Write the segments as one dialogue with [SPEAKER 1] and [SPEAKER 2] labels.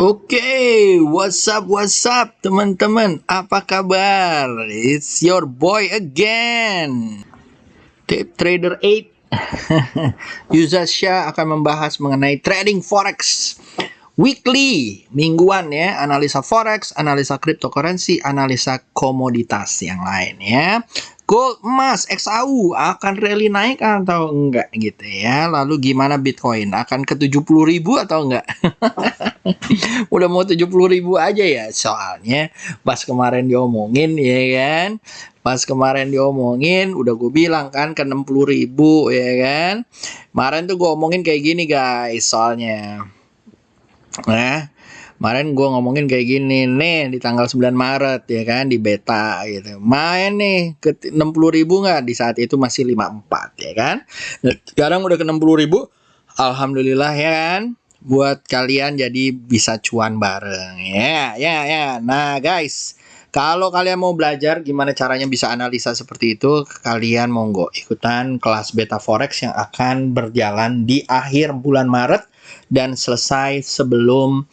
[SPEAKER 1] Oke, what's up teman-teman? Apa kabar? It's your boy again. Tip Trader 8. Yuzas Shah akan membahas mengenai trading forex weekly, mingguan ya, analisa forex, analisa cryptocurrency, analisa komoditas yang lain ya. Gold, emas, XAU akan rally naik atau enggak gitu ya. Lalu gimana Bitcoin? Akan ke 70.000 atau enggak? Udah mau 70.000 aja ya. Soalnya pas kemarin diomongin ya kan. Pas kemarin diomongin udah gue bilang kan ke 60.000 ya kan. Kemarin tuh gue omongin kayak gini guys soalnya. Nah, kemarin gue ngomongin kayak gini nih di tanggal 9 Maret ya kan di beta gitu. Main nih ke 60.000 nggak? Di saat itu masih 54 ya kan. Nah, sekarang udah ke 60.000. Alhamdulillah ya kan. Buat kalian jadi bisa cuan bareng. Ya. Nah guys, kalau kalian mau belajar gimana caranya bisa analisa seperti itu, kalian monggo ikutan kelas beta forex yang akan berjalan di akhir bulan Maret dan selesai sebelum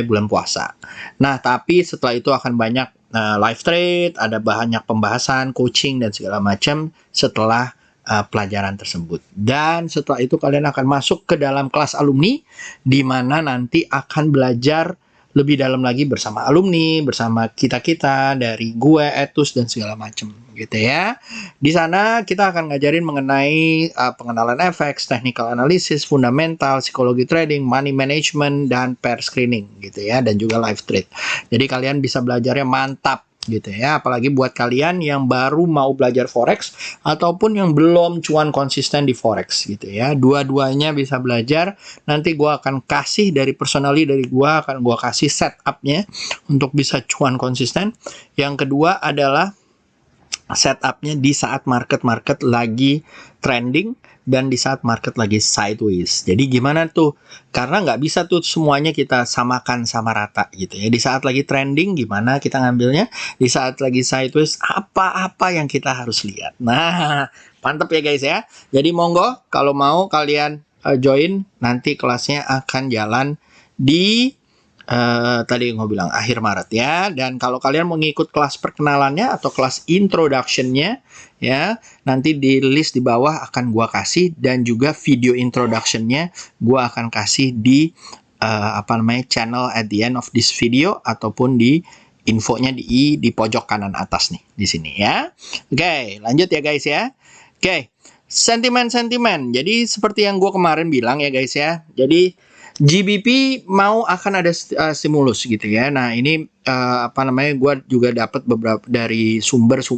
[SPEAKER 1] bulan puasa. Nah, tapi setelah itu akan banyak live trade, ada banyak pembahasan, coaching dan segala macam setelah pelajaran tersebut. Dan setelah itu kalian akan masuk ke dalam kelas alumni di mana nanti akan belajar lebih dalam lagi bersama alumni, bersama kita-kita dari gue, Etus dan segala macam gitu ya. Di sana kita akan ngajarin mengenai pengenalan FX, technical analysis, fundamental, psikologi trading, money management dan pair screening gitu ya, dan juga live trade. Jadi kalian bisa belajarnya mantap gitu ya, apalagi buat kalian yang baru mau belajar forex ataupun yang belum cuan konsisten di forex gitu ya, dua-duanya bisa belajar. Nanti gue akan kasih dari personally dari gue akan gue kasih setupnya untuk bisa cuan konsisten. Yang kedua adalah setupnya di saat market lagi trending dan di saat market lagi sideways. Jadi gimana tuh? Karena nggak bisa tuh semuanya kita samakan sama rata gitu ya. Di saat lagi trending gimana kita ngambilnya? Di saat lagi sideways apa-apa yang kita harus lihat. Nah, mantep ya guys ya. Jadi monggo kalau mau kalian join, nanti kelasnya akan jalan di tadi gue bilang akhir Maret ya. Dan kalau kalian mau ngikut kelas perkenalannya atau kelas introduction-nya ya, nanti di list di bawah akan gue kasih, dan juga video introduction-nya gue akan kasih di channel at the end of this video ataupun di infonya di pojok kanan atas nih di sini ya. Oke, lanjut ya guys ya. Oke, sentimen. Jadi seperti yang gue kemarin bilang ya guys ya. Jadi GBP mau akan ada stimulus gitu ya. Nah ini gue juga dapat beberapa dari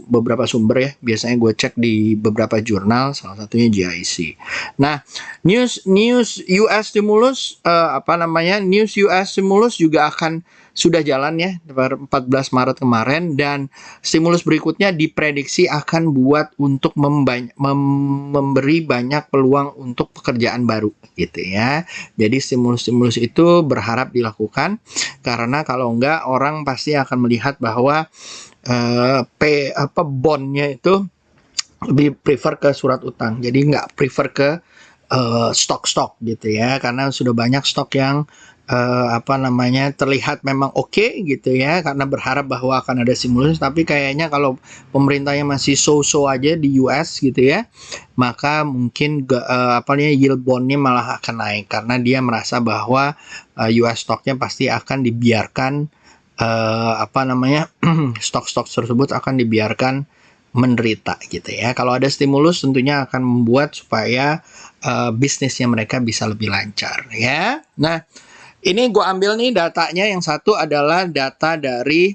[SPEAKER 1] beberapa sumber ya. Biasanya gue cek di beberapa jurnal, salah satunya GIC. Nah news US stimulus news US stimulus juga akan sudah jalan ya 14 Maret kemarin, dan stimulus berikutnya diprediksi akan buat untuk memberi banyak peluang untuk pekerjaan baru gitu ya. Jadi stimulus itu berharap dilakukan karena kalau enggak orang pasti akan melihat bahwa bondnya itu lebih prefer ke surat utang. Jadi nggak prefer ke stok-stok gitu ya, karena sudah banyak stok yang terlihat memang oke gitu ya, karena berharap bahwa akan ada stimulus, tapi kayaknya kalau pemerintahnya masih so-so aja di US gitu ya, maka mungkin yield bondnya malah akan naik karena dia merasa bahwa US stoknya pasti akan dibiarkan stok-stok tersebut akan dibiarkan menderita gitu ya. Kalau ada stimulus tentunya akan membuat supaya bisnisnya mereka bisa lebih lancar ya. Nah ini gue ambil nih datanya, yang satu adalah data dari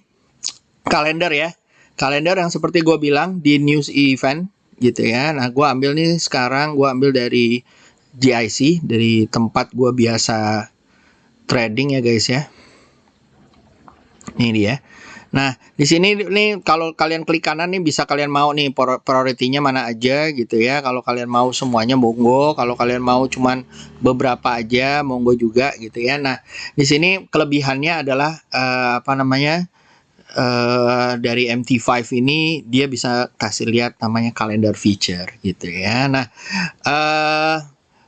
[SPEAKER 1] kalender ya. Kalender yang seperti gue bilang di news event gitu ya. Nah gue ambil nih sekarang, gue ambil dari GIC, dari tempat gue biasa trading ya guys ya. Ini dia. Nah, di sini nih kalau kalian klik kanan nih bisa kalian mau nih prioritinya mana aja gitu ya. Kalau kalian mau semuanya monggo, kalau kalian mau cuman beberapa aja monggo juga gitu ya. Nah, di sini kelebihannya adalah dari MT5 ini dia bisa kasih lihat namanya calendar feature gitu ya. Nah,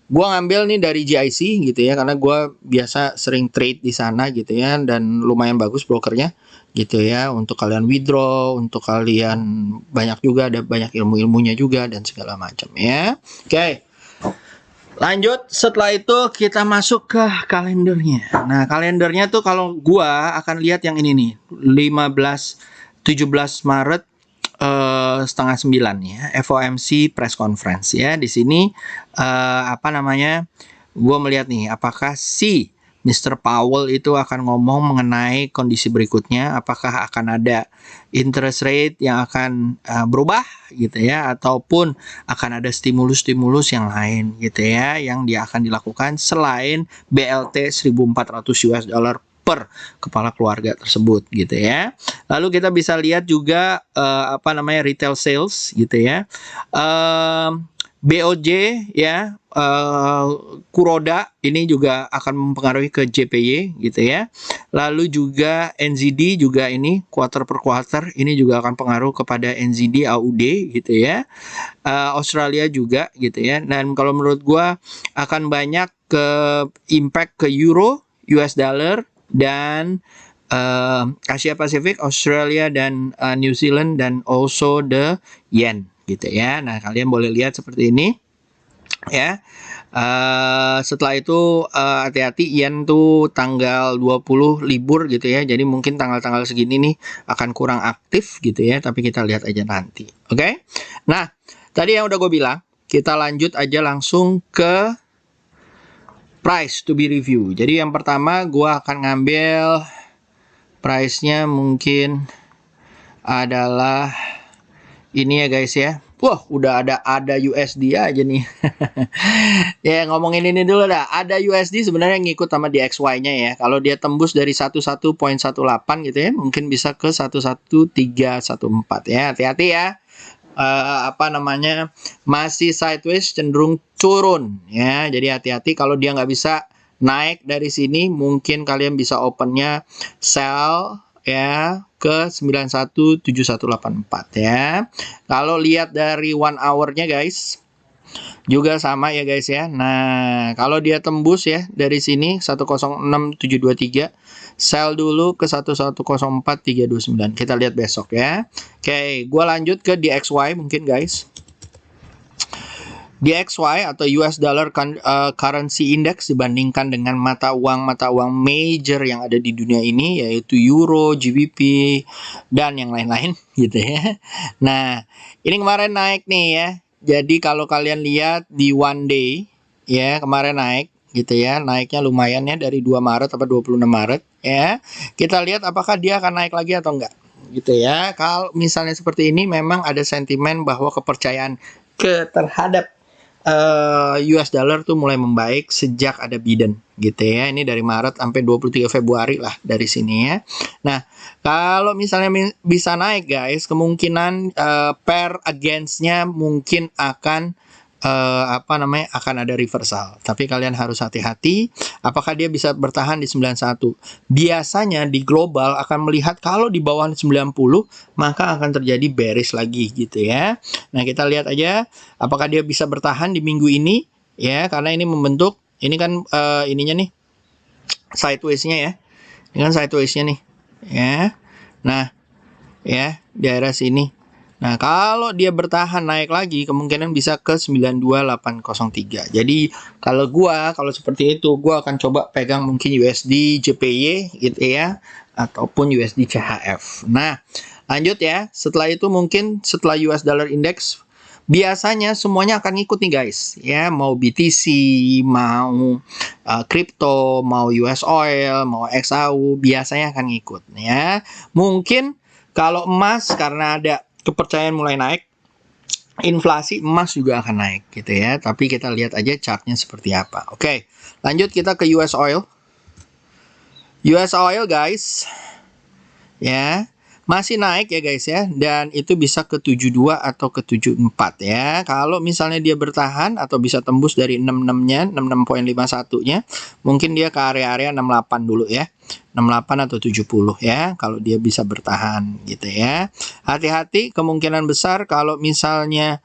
[SPEAKER 1] Gua ngambil nih dari GIC gitu ya, karena gua biasa sering trade di sana gitu ya, dan lumayan bagus brokernya gitu ya, untuk kalian withdraw, untuk kalian banyak juga, ada banyak ilmu-ilmunya juga dan segala macam ya. Oke. Lanjut, setelah itu kita masuk ke kalendernya. Nah, kalendernya tuh kalau gua akan lihat yang ini nih, 17 Maret setengah 9 ya, FOMC press conference ya. Di sini apa namanya? Gua melihat nih apakah si Mr. Powell itu akan ngomong mengenai kondisi berikutnya, apakah akan ada interest rate yang akan berubah gitu ya, ataupun akan ada stimulus-stimulus yang lain gitu ya, yang dia akan dilakukan selain BLT 1.400 US dollar per kepala keluarga tersebut gitu ya. Lalu kita bisa lihat juga apa namanya retail sales gitu ya. BOJ ya, Kuroda ini juga akan mempengaruhi ke JPY gitu ya. Lalu juga NZD juga ini quarter per quarter ini juga akan pengaruh kepada NZD AUD gitu ya. Australia juga gitu ya. Dan kalau menurut gua akan banyak ke impact ke euro, US dollar dan Asia Pasifik, Australia dan New Zealand dan also the yen gitu ya. Nah, kalian boleh lihat seperti ini ya. Setelah itu hati-hati, yen tuh tanggal 20 libur gitu ya. Jadi mungkin tanggal-tanggal segini nih akan kurang aktif gitu ya, tapi kita lihat aja nanti. Oke. Nah, tadi yang udah gue bilang, kita lanjut aja langsung ke price to be review. Jadi yang pertama gue akan ngambil price-nya mungkin adalah ini ya guys ya. Wah, udah ada USD aja nih. Ya, ngomongin ini dulu dah. Ada USD sebenarnya ngikut sama di XY-nya ya. Kalau dia tembus dari 11.18 gitu ya, mungkin bisa ke 11314 ya. Hati-hati ya. Apa namanya? Masih sideways, cenderung turun ya. Jadi hati-hati kalau dia nggak bisa naik dari sini, mungkin kalian bisa opennya sell ya ke 917184 ya. Kalau lihat dari 1 hour-nya guys, juga sama ya guys ya. Nah, kalau dia tembus ya dari sini 106723, sell dulu ke 1104329. Kita lihat besok ya. Oke, gua lanjut ke DXY mungkin guys. DXY atau US Dollar Currency Index dibandingkan dengan mata uang major yang ada di dunia ini, yaitu Euro, GBP, dan yang lain-lain gitu ya. Nah, ini kemarin naik nih ya. Jadi kalau kalian lihat di one day ya, kemarin naik gitu ya. Naiknya lumayan ya dari 2 Maret atau 26 Maret ya. Kita lihat apakah dia akan naik lagi atau enggak gitu ya. Kalau misalnya seperti ini memang ada sentimen bahwa kepercayaan terhadap US dollar tuh mulai membaik sejak ada Biden gitu ya. Ini dari Maret sampai 23 Februari lah dari sini ya. Nah, kalau misalnya bisa naik guys, kemungkinan pair against-nya mungkin akan akan ada reversal. Tapi kalian harus hati-hati apakah dia bisa bertahan di 91. Biasanya di global akan melihat kalau di bawah 90 maka akan terjadi bearish lagi gitu ya. Nah, kita lihat aja apakah dia bisa bertahan di minggu ini ya, karena ini membentuk ini kan ininya nih sideways-nya ya. Ini kan sideways-nya nih ya. Nah, ya di daerah sini. Nah, kalau dia bertahan naik lagi, kemungkinan bisa ke 92803. Jadi, kalau seperti itu, gua akan coba pegang mungkin USD JPY gitu ya, ataupun USD CHF. Nah, lanjut ya. Setelah itu mungkin setelah US Dollar Index, biasanya semuanya akan ngikut nih guys. Ya, mau BTC, mau crypto, mau US Oil, mau XAU, biasanya akan ngikut ya. Mungkin kalau emas karena ada kepercayaan mulai naik, inflasi emas juga akan naik gitu ya. Tapi kita lihat aja chartnya seperti apa. Oke, lanjut kita ke US Oil. US Oil guys, ya masih naik ya guys ya, dan itu bisa ke 72 atau ke 74 ya. Kalau misalnya dia bertahan atau bisa tembus dari 66-nya, 66.51-nya, mungkin dia ke area-area 68 dulu ya. 68 atau 70 ya, kalau dia bisa bertahan gitu ya. Hati-hati, kemungkinan besar kalau misalnya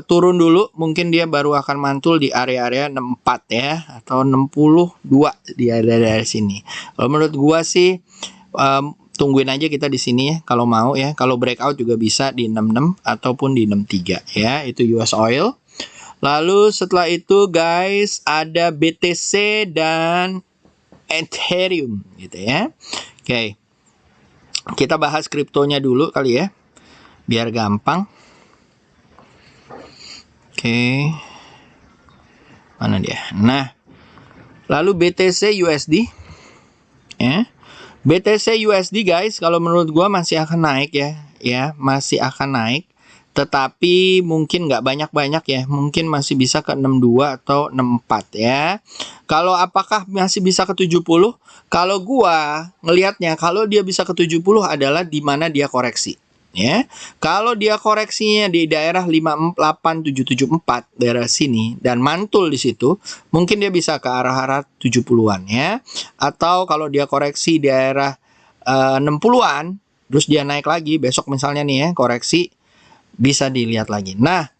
[SPEAKER 1] turun dulu, mungkin dia baru akan mantul di area-area 64 ya, atau 62 di area sini. Kalau menurut gua sih tungguin aja kita di sini ya kalau mau ya. Kalau breakout juga bisa di 66 ataupun di 63 ya. Itu US oil. Lalu setelah itu guys ada BTC dan Ethereum gitu ya. Oke. Kita bahas kriptonya dulu kali ya. Biar gampang. Oke. Mana dia? Nah, lalu BTC USD ya. BTC USD guys, kalau menurut gua masih akan naik ya, masih akan naik. Tetapi mungkin nggak banyak-banyak ya, mungkin masih bisa ke 62 atau 64 ya. Kalau apakah masih bisa ke 70? Kalau gua ngelihatnya, kalau dia bisa ke 70 adalah di mana dia koreksi. Ya, kalau dia koreksinya di daerah 58774 daerah sini dan mantul di situ, mungkin dia bisa ke arah-arah 70-an ya. Atau kalau dia koreksi di daerah 60-an, terus dia naik lagi besok misalnya nih ya, koreksi bisa dilihat lagi. Nah,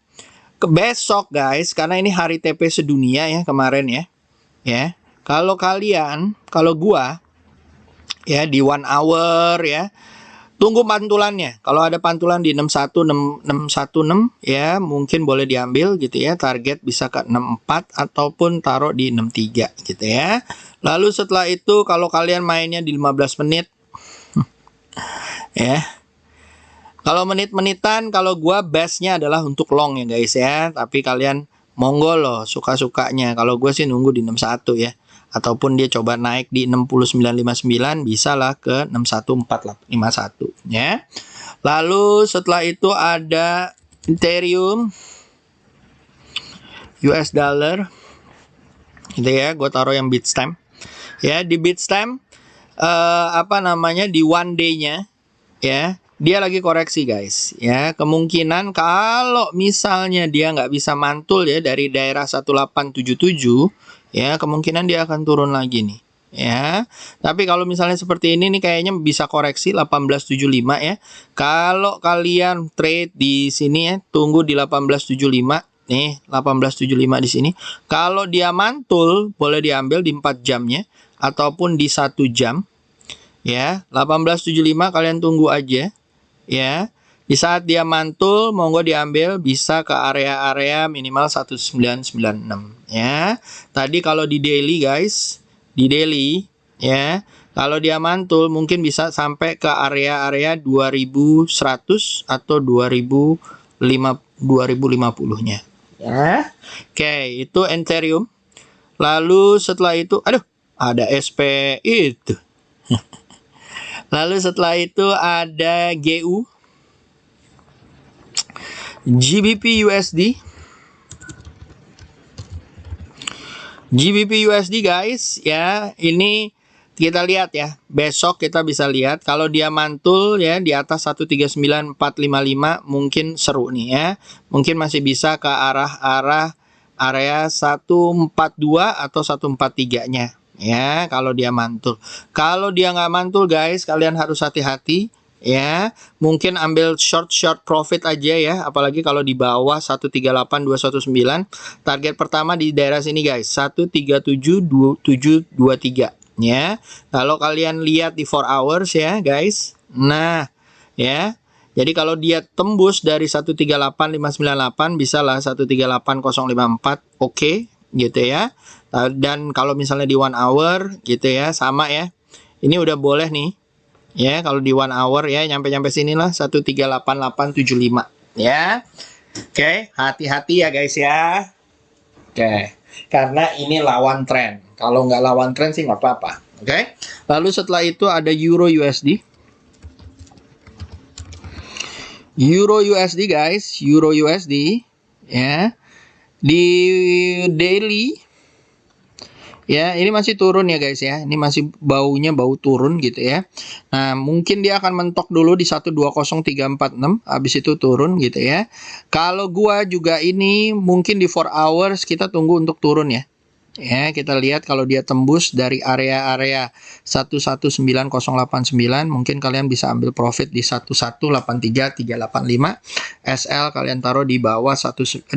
[SPEAKER 1] ke besok guys, karena ini hari TP sedunia ya kemarin ya. Ya. Kalau gua ya di 1 hour ya, tunggu pantulannya. Kalau ada pantulan di 616 ya, mungkin boleh diambil gitu ya. Target bisa ke 64 ataupun taruh di 63 gitu ya. Lalu setelah itu kalau kalian mainnya di 15 menit ya. Kalau menit-menitan, kalau gua best-nya adalah untuk long ya guys ya. Tapi kalian monggo loh, suka-sukanya. Kalau gua sih nunggu di 61 ya. Ataupun dia coba naik di 69.59, bisa lah ke 61.451 ya. Lalu setelah itu ada Ethereum, US dollar gitu ya. Gue taruh yang Bitstamp ya. Di Bitstamp di one day-nya ya, dia lagi koreksi guys ya. Kemungkinan kalau misalnya dia nggak bisa mantul ya dari daerah 1877 ya, kemungkinan dia akan turun lagi nih ya. Tapi kalau misalnya seperti ini nih, kayaknya bisa koreksi 1875 ya. Kalau kalian trade di sini ya, tunggu di 1875 nih, 1875 di sini. Kalau dia mantul boleh diambil di 4 jamnya ataupun di 1 jam ya. 1875 kalian tunggu aja ya. Di saat dia mantul, monggo diambil, bisa ke area-area minimal 1996 ya. Tadi kalau di daily guys, di daily ya, kalau dia mantul mungkin bisa sampai ke area-area 2100 atau 2050-nya ya. Oke, itu Ethereum. Lalu setelah itu, aduh, ada SP itu. Lalu setelah itu ada GU, GBP USD. GBP USD guys ya, ini kita lihat ya. Besok kita bisa lihat kalau dia mantul ya di atas 139455, mungkin seru nih ya. Mungkin masih bisa ke arah-arah area 142 atau 143-nya ya kalau dia mantul. Kalau dia nggak mantul guys, kalian harus hati-hati ya. Mungkin ambil short profit aja ya, apalagi kalau di bawah 138219. Target pertama di daerah sini guys, 137723 ya. Kalau kalian lihat di 4 hours ya guys, nah ya, jadi kalau dia tembus dari 138598, bisa lah 138054, oke gitu ya. Dan kalau misalnya di 1 hour gitu ya, sama ya, ini udah boleh nih ya. Kalau di 1 hour ya, nyampe sini lah 138875 ya. Oke, hati-hati ya guys ya. Oke, karena ini lawan tren. Kalau nggak lawan tren sih nggak apa-apa. Oke, lalu setelah itu ada Euro USD. Euro USD guys, Euro USD ya. Di daily ya, ini masih turun ya guys ya. Ini masih baunya bau turun gitu ya. Nah, mungkin dia akan mentok dulu di 120346, habis itu turun gitu ya. Kalau gua juga ini mungkin di 4 hours kita tunggu untuk turun ya. Ya, kita lihat kalau dia tembus dari area-area 119089, mungkin kalian bisa ambil profit di 1183385. SL kalian taruh di bawah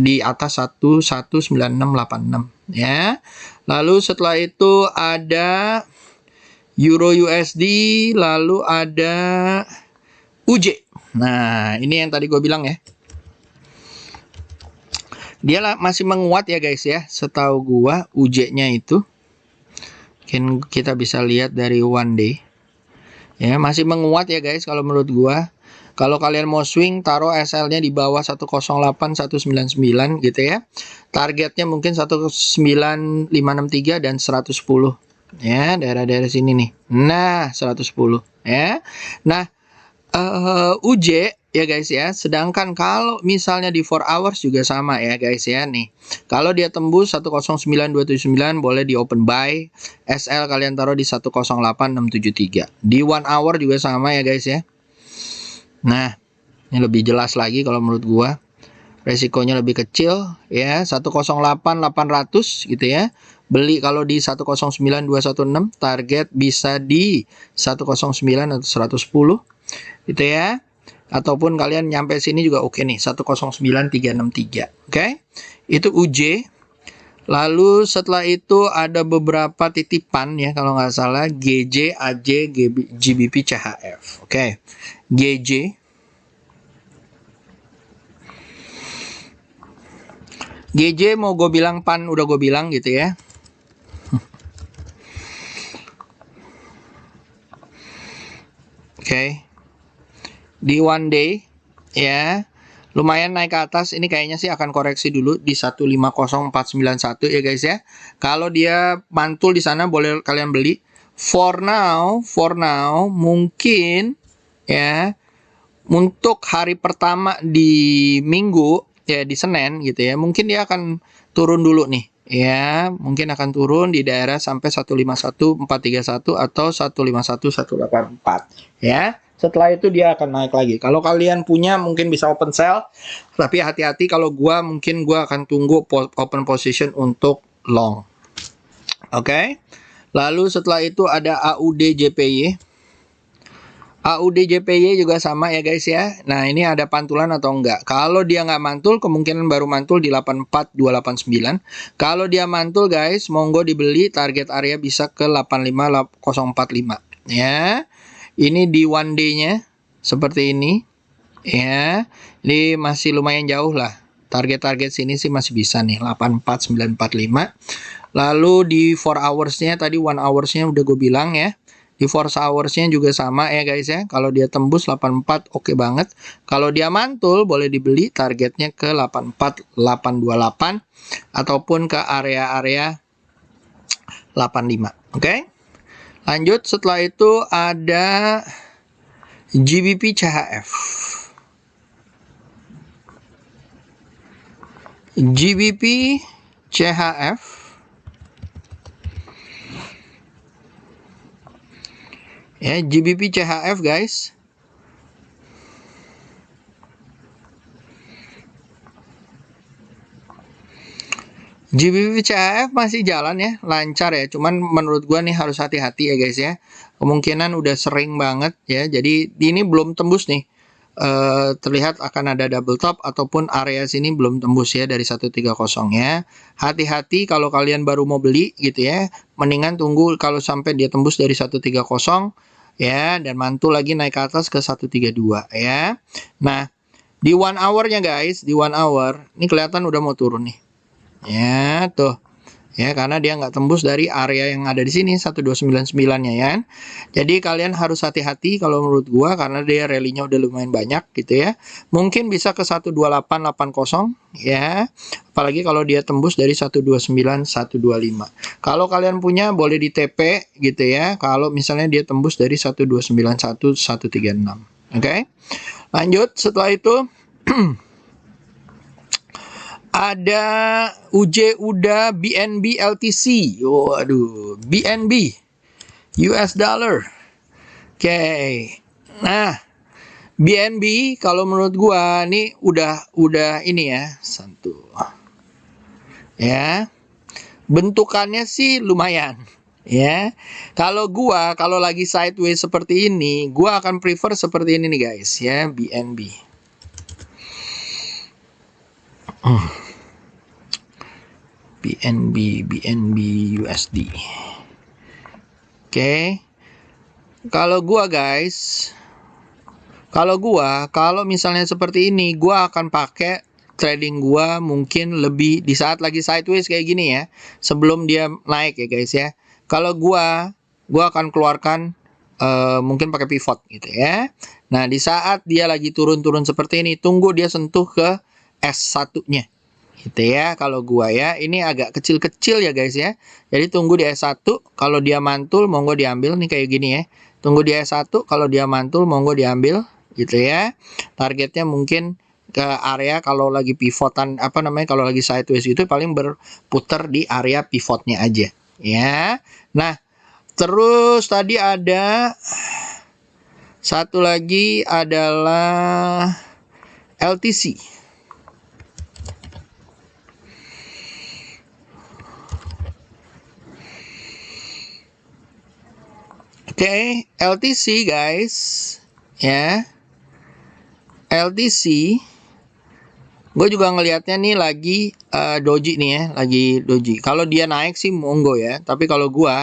[SPEAKER 1] di atas 119686 ya. Lalu setelah itu ada Euro USD, lalu ada UJ. Nah, ini yang tadi gue bilang ya. Dia masih menguat ya guys ya. Setahu gua UJ-nya itu mungkin kita bisa lihat dari one day. Ya, masih menguat ya guys kalau menurut gua. Kalau kalian mau swing, taruh SL-nya di bawah 108199 gitu ya. Targetnya mungkin 19563 dan 110. Ya, daerah-daerah sini nih. Nah, 110 ya. Nah, UJ ya guys ya. Sedangkan kalau misalnya di 4 hours juga sama ya guys ya nih. Kalau dia tembus 109279 boleh di open buy. SL kalian taruh di 108673. Di 1 hour juga sama ya guys ya. Nah, ini lebih jelas lagi kalau menurut gua. Resikonya lebih kecil ya, 108800 gitu ya. Beli kalau di 109216, target bisa di 109 atau 110 gitu ya. Ataupun kalian nyampe sini juga oke nih, 109363. Oke. Itu UJ. Lalu setelah itu ada beberapa titipan ya kalau nggak salah, GJ, AJ, GBP, CHF. Oke. GJ. GJ mau gue bilang pan, udah gue bilang gitu ya. Oke. Di one day ya, lumayan naik ke atas. Ini kayaknya sih akan koreksi dulu di 150491 ya guys ya. Kalau dia mantul di sana boleh kalian beli. For now mungkin ya untuk hari pertama di minggu ya, di Senin gitu ya, mungkin dia akan turun dulu nih ya, mungkin akan turun di daerah sampai 151431 atau 151184 ya. Setelah itu dia akan naik lagi. Kalau kalian punya mungkin bisa open sell, tapi hati-hati. Kalau gua mungkin gua akan tunggu open position untuk long. Oke. Lalu setelah itu ada AUD JPY. AUD JPY juga sama ya guys ya. Nah, ini ada pantulan atau enggak. Kalau dia nggak mantul, kemungkinan baru mantul di 84289. Kalau dia mantul guys, monggo dibeli. Target area bisa ke 85045 ya. Ini di one day-nya seperti ini ya. Ini masih lumayan jauh lah. Target-target sini sih masih bisa nih, 84945. Lalu di 4 hours-nya tadi, 1 hours-nya udah gue bilang ya. Di 4 hours-nya juga sama ya guys ya. Kalau dia tembus 84 oke banget. Kalau dia mantul boleh dibeli, targetnya ke 84828 ataupun ke area-area 85. Oke. Lanjut, setelah itu ada GBP CHF. GBP CHF. Ya, GBP CHF guys. GBP CHF masih jalan ya, lancar ya. Cuman menurut gua nih harus hati-hati ya guys ya. Kemungkinan udah sering banget ya. Jadi ini belum tembus nih. Terlihat akan ada double top ataupun area sini belum tembus ya dari 130 ya. Hati-hati kalau kalian baru mau beli gitu ya. Mendingan tunggu kalau sampai dia tembus dari 130 ya, dan mantul lagi naik ke atas ke 132 ya. Nah, di 1 hour-nya guys, di 1 hour ini kelihatan udah mau turun nih. Ya, tuh. Ya, karena dia nggak tembus dari area yang ada di sini 1299-nya ya. Jadi kalian harus hati-hati kalau menurut gua, karena dia rally-nya udah lumayan banyak gitu ya. Mungkin bisa ke 12880 ya. Apalagi kalau dia tembus dari 129125. Kalau kalian punya boleh di TP gitu ya. Kalau misalnya dia tembus dari 1291136. Oke. Lanjut, setelah itu ada UJ UDA BNB LTC. Waduh, BNB US dollar. Oke. Nah, BNB kalau menurut gua nih udah ini ya, satu. Ya. bentukannya sih lumayan. Ya, kalau lagi sideways seperti ini, gua akan prefer seperti ini nih guys, ya, BNB. BNB USD. Oke. Kalau guys, kalau misalnya seperti ini, gua akan pakai trading gua mungkin lebih di saat lagi sideways kayak gini ya, sebelum dia naik ya guys ya. Kalau gua akan keluarkan mungkin pakai pivot gitu ya. Nah, di saat dia lagi turun-turun seperti ini, tunggu dia sentuh ke S1-nya. Gitu ya, kalau gua ya. Ini agak kecil-kecil ya guys ya. Jadi tunggu di S1, kalau dia mantul monggo diambil nih kayak gini ya. Tunggu di S1, kalau dia mantul monggo diambil gitu ya. Targetnya mungkin ke area kalau lagi pivotan kalau lagi sideways itu paling berputar di area pivotnya aja ya. Nah, terus tadi ada satu lagi adalah LTC. Oke, LTC guys, ya. LTC, gue juga ngelihatnya nih lagi doji nih ya, lagi doji. Kalau dia naik sih monggo ya, tapi kalau gue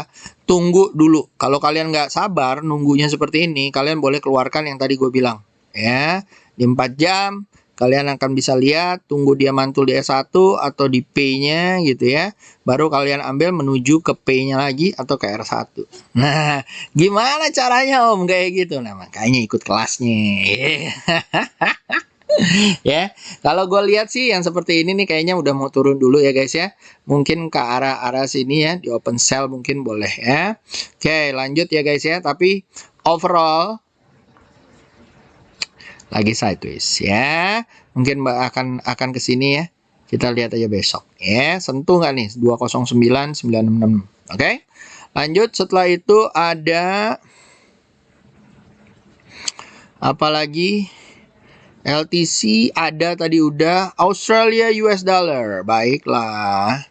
[SPEAKER 1] tunggu dulu. Kalau kalian nggak sabar nunggunya seperti ini, kalian boleh keluarkan yang tadi gue bilang, ya. Di 4 jam, kalian akan bisa lihat, tunggu dia mantul di S1 atau di P-nya gitu ya. Baru kalian ambil menuju ke P-nya lagi atau ke R1. Nah, gimana caranya Om kayak gitu? Nah, makanya ikut kelasnya. Ya, kalau gue lihat sih yang seperti ini nih kayaknya udah mau turun dulu ya guys ya. Mungkin ke arah-arah sini ya, di open sell mungkin boleh ya. Oke, lanjut ya guys ya. Tapi overall lagi sideways ya. Mungkin akan ke sini ya. Kita lihat aja besok ya. Sentuh nggak nih 209.966. Oke. Lanjut, setelah itu ada apalagi LTC ada tadi udah. Australia US dollar. Baiklah.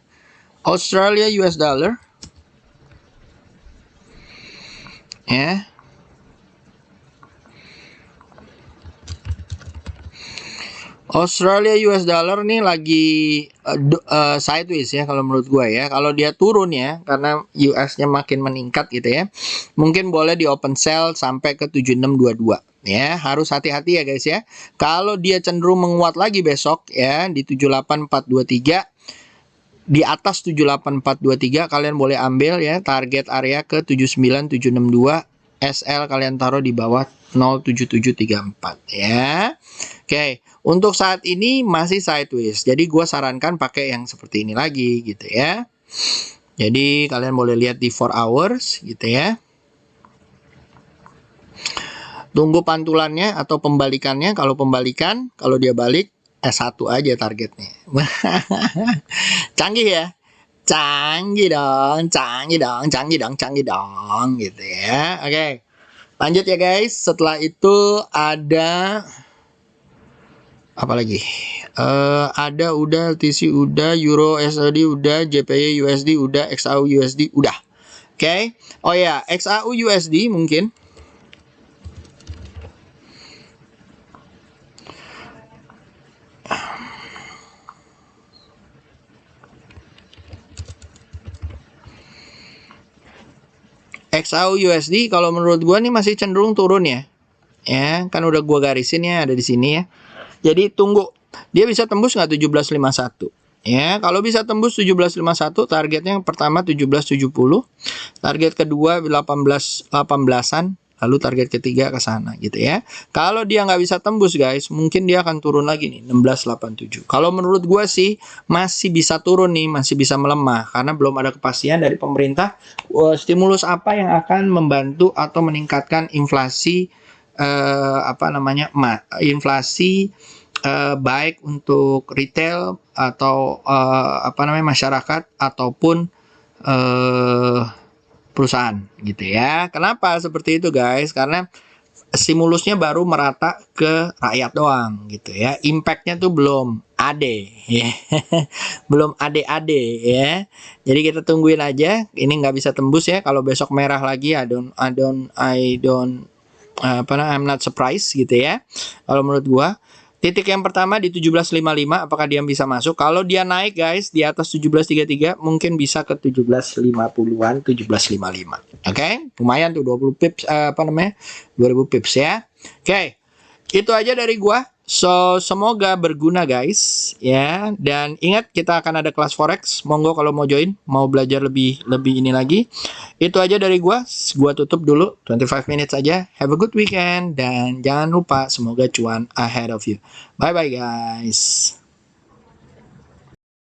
[SPEAKER 1] Australia US dollar. Ya. Australia US dollar nih lagi sideways ya kalau menurut gue ya. Kalau dia turun ya karena US-nya makin meningkat gitu ya. Mungkin boleh di open sell sampai ke 7622 ya. Harus hati-hati ya guys ya. Kalau dia cenderung menguat lagi besok ya di 78423, di atas 78423 kalian boleh ambil ya, target area ke 79762, SL kalian taruh di bawah 07734 ya. Oke, untuk saat ini masih sideways. Jadi gue sarankan pakai yang seperti ini lagi gitu ya. Jadi kalian boleh lihat di 4 hours gitu ya. Tunggu pantulannya atau pembalikannya. Kalau pembalikan, kalau dia balik S1 aja targetnya. Canggih ya. Canggih dong, canggih dong, canggih dong, canggih dong gitu ya. Oke. Lanjut ya guys. Setelah itu ada apa lagi? Ada udah LTC udah, Euro SAD udah, JPY USD udah, XAU USD udah. Oke. Oh ya, XAU USD mungkin. XAU USD kalau menurut gua nih masih cenderung turun ya. Ya, kan udah gua garisin ya, ada di sini ya. Jadi tunggu, dia bisa tembus nggak 1751? Ya, kalau bisa tembus 1751, targetnya yang pertama 1770, target kedua 18-an, lalu target ketiga ke sana gitu ya. Kalau dia nggak bisa tembus guys, mungkin dia akan turun lagi nih 1687. Kalau menurut gue sih masih bisa turun nih, masih bisa melemah karena belum ada kepastian dari pemerintah stimulus apa yang akan membantu atau meningkatkan inflasi inflasi baik untuk retail atau masyarakat ataupun perusahaan gitu ya. Kenapa seperti itu guys? Karena stimulusnya baru merata ke rakyat doang gitu ya. Impact-nya tuh belum ade ya. Belum ade-ade ya. Jadi kita tungguin aja. Ini nggak bisa tembus ya. Kalau besok merah lagi, I'm not surprised gitu ya. Kalau menurut gua, titik yang pertama di 17.55, apakah dia bisa masuk? Kalau dia naik guys di atas 17.33, mungkin bisa ke 17.50-an, 17.55. Oke, lumayan tuh 20 pips 2000 pips ya. Oke. Itu aja dari gua. So, semoga berguna guys ya. Dan ingat kita akan ada kelas forex. Monggo kalau mau join, mau belajar lebih ini lagi. Itu aja dari gua. Gua tutup dulu 25 minutes aja. Have a good weekend dan jangan lupa semoga cuan ahead of you. Bye bye guys.